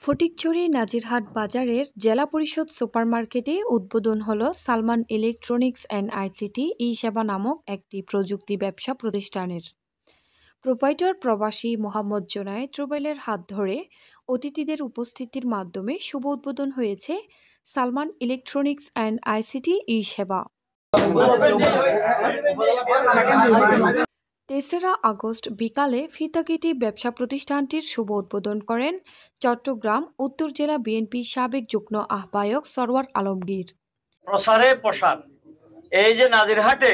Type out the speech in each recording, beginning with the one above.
ফটিকছড়ি নাজিরহাট বাজারের জেলা পরিষদ সুপারমার্কেটে উদ্বোধন হলো সালমান ইলেকট্রনিক্স অ্যান্ড আইসিটি ই-সেবা নামক একটি প্রযুক্তি ব্যবসা প্রতিষ্ঠানের। প্রোপাইটর প্রবাসী মোহাম্মদ জোনায়েদ রুবেলের হাত ধরে অতিথিদের উপস্থিতির মাধ্যমে শুভ উদ্বোধন হয়েছে সালমান ইলেকট্রনিক্স অ্যান্ড আইসিটি ই-সেবা। ৩রা আগস্ট বিকালে ফিতা কেটে ব্যবসা প্রতিষ্ঠানটির শুভ উদ্বোধন করেন চট্টগ্রাম উত্তর জেলা বিএনপি সাবেক যুগ্ম আহ্বায়ক সরওয়ার আলমগীর। প্রসারে প্রসার, এই যে নাজিরহাটে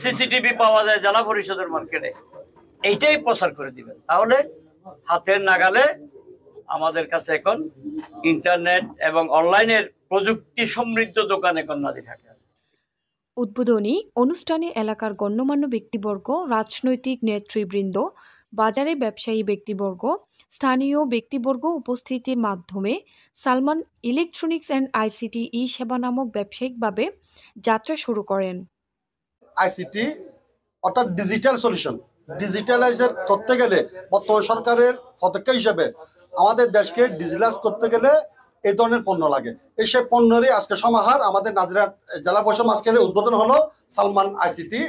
সিসিটিভি পাওয়া যায় জেলা পরিষদের মার্কেটে, এইটাই প্রসার করে দিবেন, তাহলে হাতের নাগালে আমাদের কাছে এখন ইন্টারনেট এবং অনলাইনের প্রযুক্তি সমৃদ্ধ দোকান এখন নাজিরহাটে আছে। উদ্বোধনী অনুষ্ঠানে এলাকার গণ্যমান্য ব্যক্তিবর্গ, রাজনৈতিক নেতৃবৃন্দ, বাজারে ব্যবসায়ী ব্যক্তিবর্গ, স্থানীয় ব্যক্তিবর্গ উপস্থিতির মাধ্যমে সালমান ইলেকট্রনিক্স অ্যান্ড আইসিটি ই-সেবা নামক ব্যবসায়িকভাবে যাত্রা শুরু করেন। আইসিটি অর্থাৎ ডিজিটাল সলিউশন, ডিজিটালাইজের করতে গেলে বর্তমান সরকারের পদক্ষেপ হিসেবে আমাদের দেশকে ডিজিটালাইজ করতে গেলে এই ধরনের পণ্য লাগে। এই সব পণ্যেরই আজকে সমাহার আমাদের নাজিরহাট জেলা পরিষদ মার্কেটে উদ্বোধন হলো সালমান আইসিটি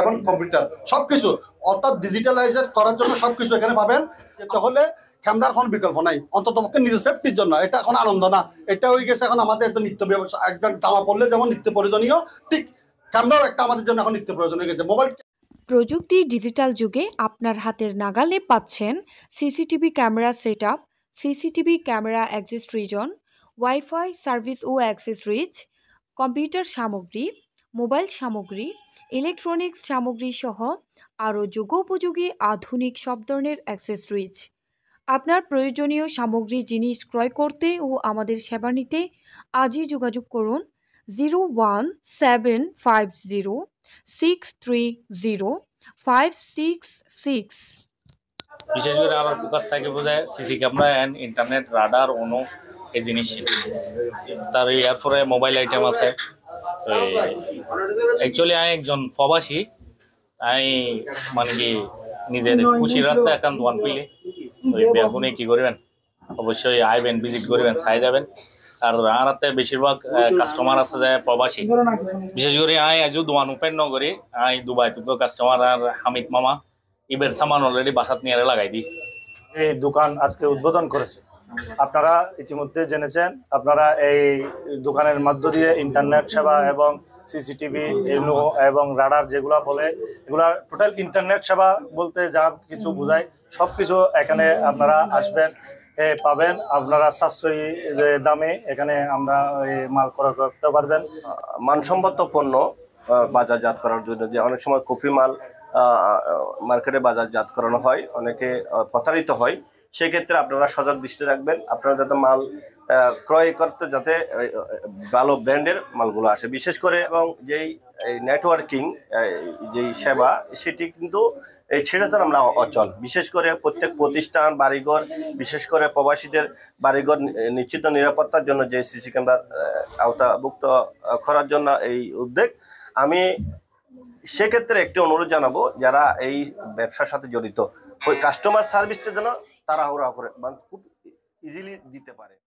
এবং কম্পিউটার সবকিছু, অর্থাৎ ডিজিটালাইজের করার জন্য সবকিছু এখানে পাবেন। এটা হলে ক্যামেরার কোনো বিকল্প নাই, অন্তত পক্ষে নিজের সেফটির জন্য। এটা এখন আনন্দ না, এটা হয়ে গেছে এখন আমাদের একদম নিত্য ব্যবস্থা। একজন জামা পড়লে যেমন নিত্য প্রয়োজনীয়, ঠিক ক্যামেরাও একটা আমাদের জন্য এখন নিত্য প্রয়োজন হয়ে গেছে। মোবাইল প্রযুক্তি ডিজিটাল যুগে আপনার হাতের নাগালে পাচ্ছেন CCTV camera setup, CCTV camera access reason, wifi service ও অ্যাক্সেস রিচ, কম্পিউটার সামগ্রী, মোবাইল সামগ্রী, ইলেকট্রনিক্স সামগ্রী সহ আরও যুগোপযোগী আধুনিক সব ধরনের অ্যাক্সেস রিচ। আপনার প্রয়োজনীয় সামগ্রী জিনিস ক্রয় করতে ও আমাদের সেবা নিতে আজই যোগাযোগ করুন 01750630566। বিশেষ করে আমার ফোকাস থাকে বোঝায় সিসি ক্যামেরা অ্যান্ড ইন্টারনেট রাডার অনু এই জিনিস, তার এরপরে মোবাইল আইটেম আছে। তো অ্যাকচুয়ালি আমি একজন প্রবাসী, আমি মানে কি নিজের খুশি রাখতে একান্ত ওয়ান পিলে ওই বেগুনে কি করবেন, অবশ্যই আইবেন, ভিজিট করবেন, চাই যাবেন। আর রাতে বেশিরভাগ কাস্টমার আছে যায় প্রবাসী, বিশেষ করে আই আজ দোয়ান ওপেন নগরী আই দুবাই তো কাস্টমার আর হামিদ মামা ইবের সামান অলরেডি বাসাত নিয়ে লাগাই দিই। এই দোকান আজকে উদ্বোধন করেছে। আপনারা ইতিমধ্যে জেনেছেন, আপনারা এই দোকানের মধ্য দিয়ে ইন্টারনেট সেবা এবং সিসিটিভি এবং রাডার যেগুলো বলে, এগুলা টোটাল ইন্টারনেট সেবা বলতে যা কিছু বোঝায় সব কিছু এখানে আপনারা আসবেন, পাবেন। আপনারা সাশ্রয়ী দামে এখানে আমরা মাল ক্রয় করতে পারবেন। মানসম্মত পণ্য বাজারজাত করার জন্য, যে অনেক সময় কফি মাল মার্কেটে বাজারজাত করানো হয়, অনেকে প্রতারিত হয়, সেক্ষেত্রে আপনারা সজাগ দৃষ্টি রাখবেন। আপনারা যাতে মাল ক্রয় করতে যাতে ভালো ব্র্যান্ডের মালগুলো আসে, বিশেষ করে। এবং যেই নেটওয়ার্কিং যেই সেবা, সেটি কিন্তু এই ছেড়েছেন আমরা অচল। বিশেষ করে প্রত্যেক প্রতিষ্ঠান, বাড়িঘর, বিশেষ করে প্রবাসীদের বাড়িঘর নিশ্চিত নিরাপত্তার জন্য যে সিসি ক্যামেরার আওতাভুক্ত করার জন্য এই উদ্যোগ। আমি সেক্ষেত্রে একটি অনুরোধ জানাবো, যারা এই ব্যবসার সাথে জড়িত, ওই কাস্টমার সার্ভিসটা যেন তাড়াহুড়া করে খুব ইজিলি দিতে পারে।